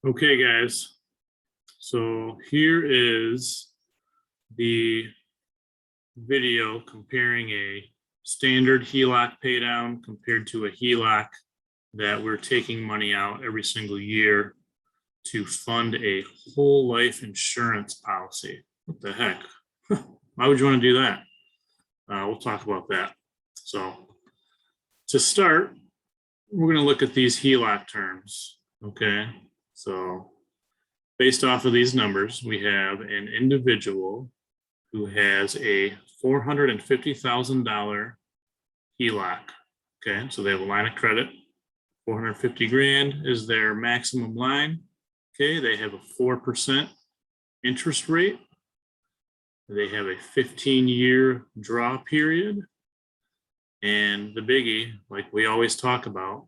Okay, guys, so here is the video comparing a standard Heloc paydown compared to a Heloc that we're taking money out every single year to fund a whole life insurance policy. What the heck? Why would you want to do that? We'll talk about that. So to start, we're going to look at these Heloc terms, okay? So based off of these numbers, we have an individual who has a $450,000 HELOC. Okay, so they have a line of credit. 450 grand is their maximum line. Okay, they have a 4% interest rate. They have a 15-year draw period. And the biggie, like we always talk about,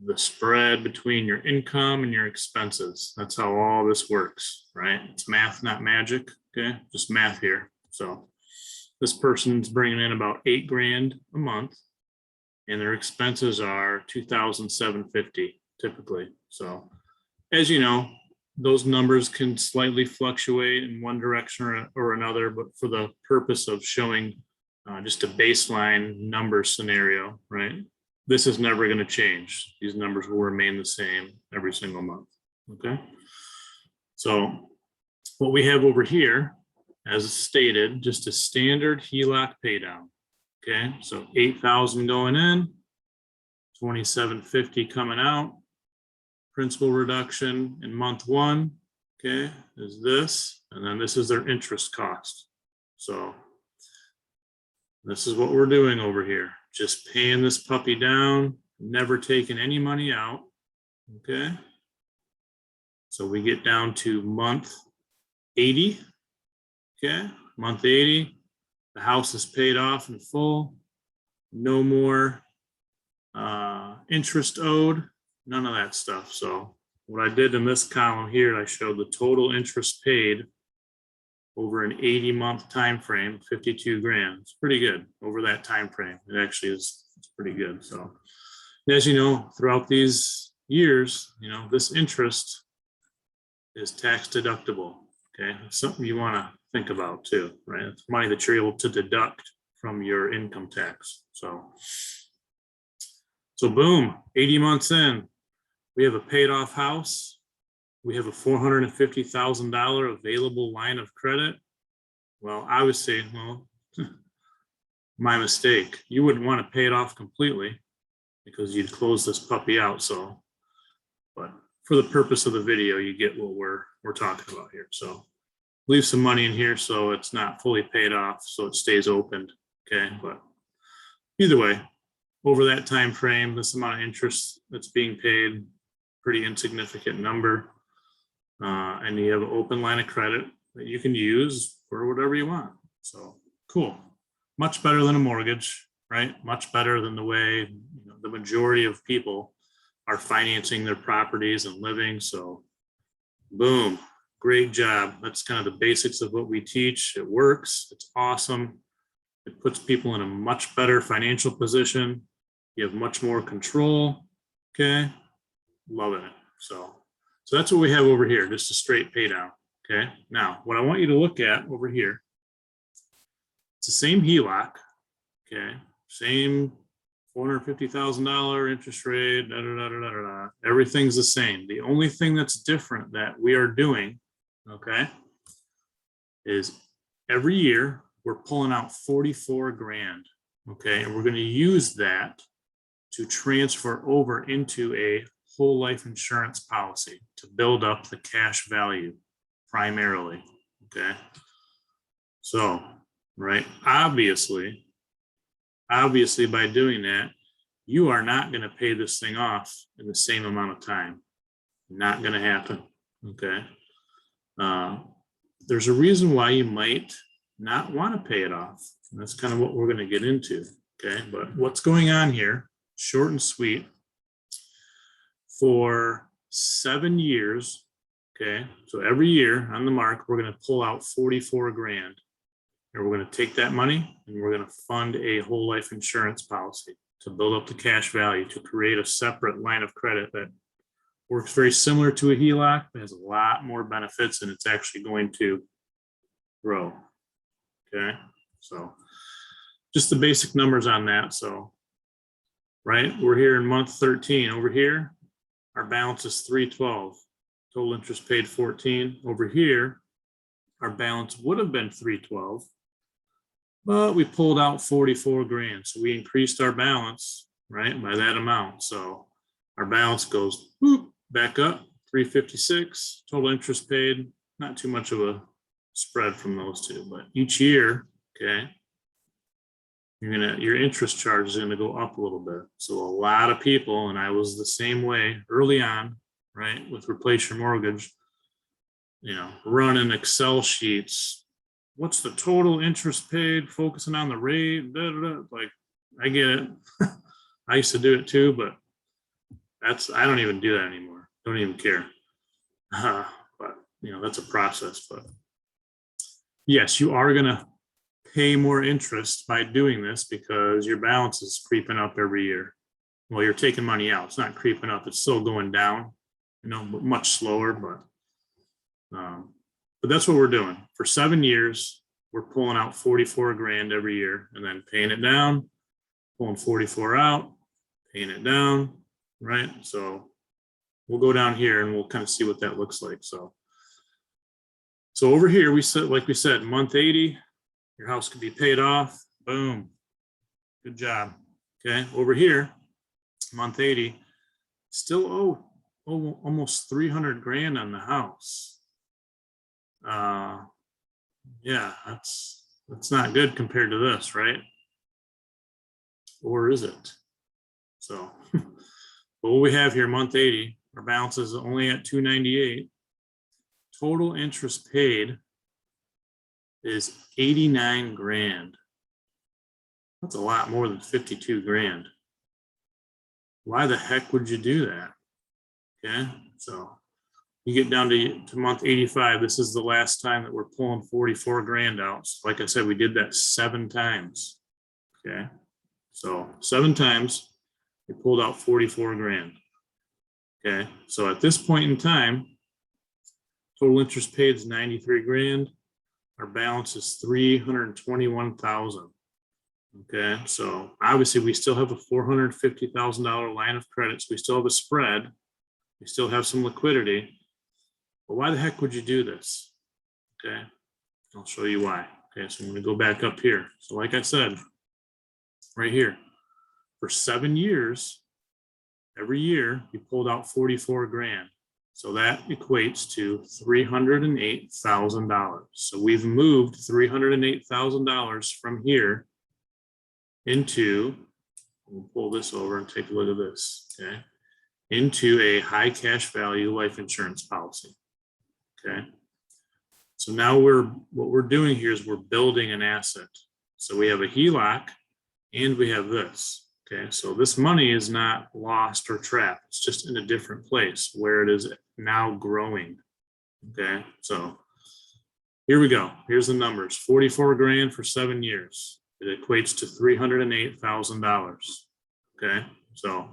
the spread between your income and your expenses. That's how all this works, right? It's math, not magic. Okay, just math here. So this person's bringing in about 8 grand a month, and their expenses are $2,750 typically. So as you know, those numbers can slightly fluctuate in one direction or another, but for the purpose of showing just a baseline number scenario, right? This is never going to change. These numbers will remain the same every single month. Okay. So what we have over here, as stated, just a standard Heloc paydown. Okay. So 8,000 going in, 2,750 coming out. Principal reduction in month one, okay, is this, and then this is their interest cost. So this is what we're doing over here. Just paying this puppy down, never taking any money out, okay? So we get down to month 80, okay? Month 80, the house is paid off in full, no more interest owed, none of that stuff. So what I did in this column here, I showed the total interest paid over an 80-month time frame, 52 grand. It's pretty good over that time frame. It actually is, it's pretty good. So as you know, throughout these years, you know, this interest is tax deductible. Okay, it's something you want to think about too, right? It's money that you're able to deduct from your income tax. So boom, 80 months in, we have a paid off house. We have a $450,000 available line of credit. Well, I would say, well, my mistake. You wouldn't want to pay it off completely because you'd close this puppy out. So, but for the purpose of the video, you get what we're talking about here. So leave some money in here so it's not fully paid off, so it stays open. Okay, but either way, over that time frame, this amount of interest that's being paid, pretty insignificant number. And you have an open line of credit that you can use for whatever you want. So cool. Much better than a mortgage, right? Much better than the way the majority of people are financing their properties and living. So boom, great job. That's kind of the basics of what we teach. It works. It's awesome. It puts people in a much better financial position. You have much more control. Okay. Loving it. So that's what we have over here, just a straight pay down. Okay. Now, what I want you to look at over here, it's the same HELOC. Okay. Same $450,000 interest rate. Everything's the same. The only thing that's different that we are doing, okay, is every year we're pulling out 44 grand. Okay. And we're going to use that to transfer over into a whole life insurance policy to build up the cash value primarily. Okay. So, right. Obviously by doing that, you are not going to pay this thing off in the same amount of time. Not going to happen. Okay. There's a reason why you might not want to pay it off. And that's kind of what we're going to get into. Okay. But what's going on here, short and sweet, for 7 years, okay, so every year on the mark, we're going to pull out 44 grand. And we're going to take that money and we're going to fund a whole life insurance policy to build up the cash value, to create a separate line of credit that Works very similar to a Heloc, but has a lot more benefits, and it's actually going to grow. Okay, so just the basic numbers on that. So, right, we're here in month 13. Over here, our balance is 312. Total interest paid 14. Over here, our balance would have been 312, but we pulled out 44 grand. So we increased our balance, right, by that amount. So our balance goes whoop, back up, 356. Total interest paid, not too much of a spread from those two, but each year, okay, your interest charge is gonna go up a little bit. So a lot of people, and I was the same way early on, right, with Replace Your Mortgage, running Excel sheets. What's the total interest paid? Focusing on the rate, da, da, da. Like, I get it. I used to do it too, but I don't even do that anymore. Don't even care. But that's a process. But yes, you are gonna pay more interest by doing this because your balance is creeping up every year. Well, you're taking money out. It's not creeping up. It's still going down, but much slower. But that's what we're doing. For 7 years, we're pulling out 44 grand every year and then paying it down, pulling 44 out, paying it down, right? So we'll go down here and we'll kind of see what that looks like. So over here, we said, like we said, month 80, your house could be paid off. Boom. Good job. Okay. Over here, month 80, still owe almost 300 grand on the house. Yeah, that's not good compared to this, right? Or is it? So what we have here, month 80, our balance is only at 298. Total interest paid is 89 grand. That's a lot more than 52 grand. Why the heck would you do that? Okay, so you get down to month 85. This is the last time that we're pulling 44 grand out. So like I said, we did that 7 times. Okay, so 7 times we pulled out 44 grand. Okay, so at this point in time, total interest paid is 93 grand. Our balance is 321,000. Okay, so obviously we still have a $450,000 line of credit. So we still have a spread. We still have some liquidity. But why the heck would you do this? Okay, I'll show you why. Okay, so I'm going to go back up here. So like I said, right here, for 7 years, every year you pulled out 44 grand. So that equates to $308,000. So we've moved $308,000 from here into, we'll pull this over and take a look at this, okay, into a high cash value life insurance policy. Okay, so now what we're doing here is we're building an asset. So we have a Heloc and we have this. Okay, so this money is not lost or trapped. It's just in a different place where it is now growing. Okay, so here we go. Here's the numbers. 44 grand for 7 years. It equates to $308,000. Okay, so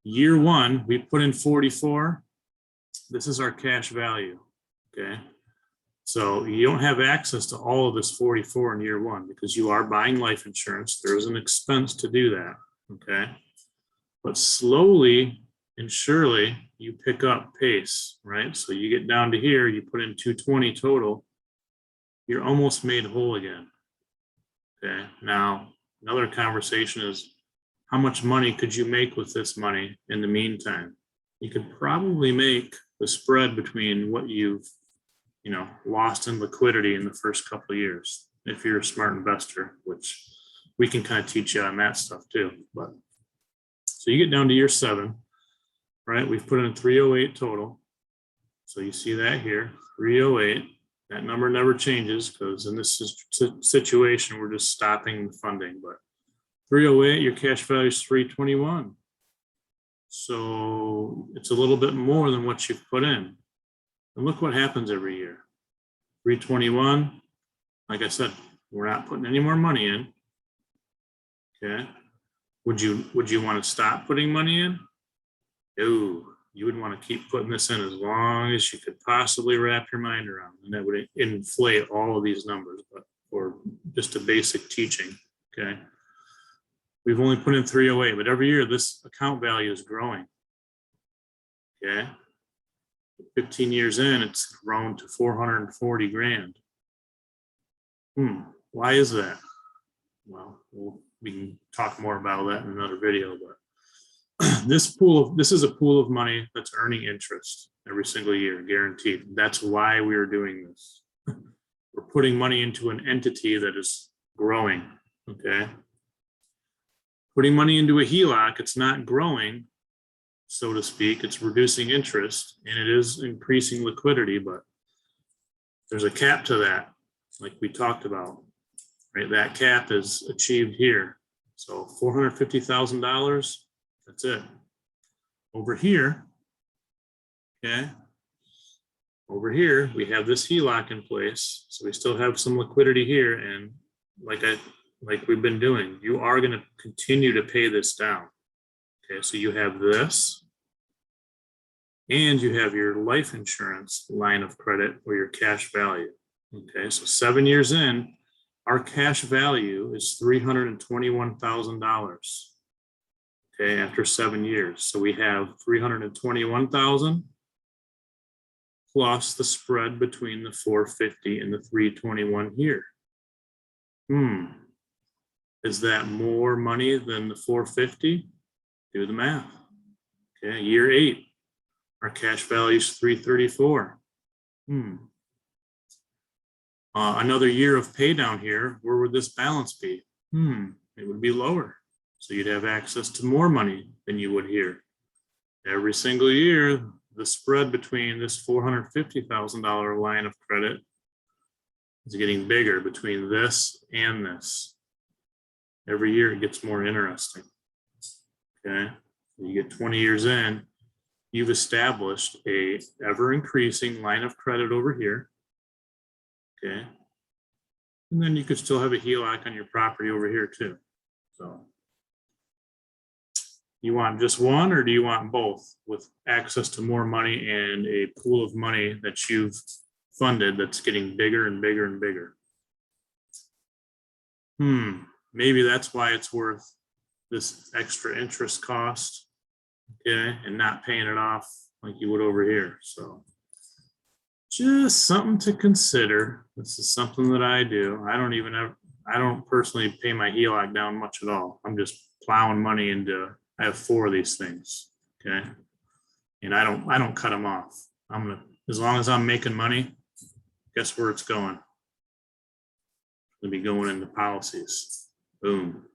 year 1, we put in 44. This is our cash value. Okay, so you don't have access to all of this 44 in year 1 because you are buying life insurance. There's an expense to do that. Okay, but slowly and surely you pick up pace, right? So you get down to here, you put in 220 total, you're almost made whole again. Okay, now another conversation is how much money could you make with this money in the meantime? You could probably make the spread between what you've lost in liquidity in the first couple of years if you're a smart investor, which we can kind of teach you on that stuff too. But so you get down to year 7, right? We've put in 308 total. So you see that here, 308. That number never changes because in this situation, we're just stopping the funding. But 308, your cash value is 321. So it's a little bit more than what you've put in. And look what happens every year. 321, like I said, we're not putting any more money in. Okay. Would you want to stop putting money in? No, you would want to keep putting this in as long as you could possibly wrap your mind around, and that would inflate all of these numbers, but for just a basic teaching, okay? We've only put in 308, but every year this account value is growing, okay? 15 years in, it's grown to 440 grand. Why is that? Well, we can talk more about that in another video, but this is a pool of money that's earning interest every single year, guaranteed. That's why we are doing this. We're putting money into an entity that is growing, okay? Putting money into a HELOC, it's not growing, so to speak. It's reducing interest, and it is increasing liquidity, but there's a cap to that, like we talked about, right? That cap is achieved here. So $450,000, that's it. Over here, okay, over here, we have this HELOC in place. So we still have some liquidity here. And like we've been doing, you are going to continue to pay this down. Okay, so you have this, and you have your life insurance line of credit or your cash value. Okay, so 7 years in, our cash value is $321,000. Okay, after 7 years. So we have 321,000 plus the spread between the 450 and the 321 here. Is that more money than the 450? Do the math. Okay, year 8, our cash value is 334. Another year of pay down here, where would this balance be? It would be lower. So you'd have access to more money than you would here. Every single year, the spread between this $450,000 line of credit is getting bigger between this and this. Every year it gets more interesting. Okay, you get 20 years in, you've established a ever increasing line of credit over here. Okay, and then you could still have a HELOC on your property over here too. So you want just one, or do you want both with access to more money and a pool of money that you've funded that's getting bigger and bigger and bigger? Maybe that's why it's worth this extra interest cost, okay, and not paying it off like you would over here. So just something to consider. This is something that I do. I don't personally pay my HELOC down much at all. I'm just plowing money into, I have 4 of these things, okay? And I don't cut them off. As long as I'm making money, guess where it's going? It's gonna be going into policies. Boom.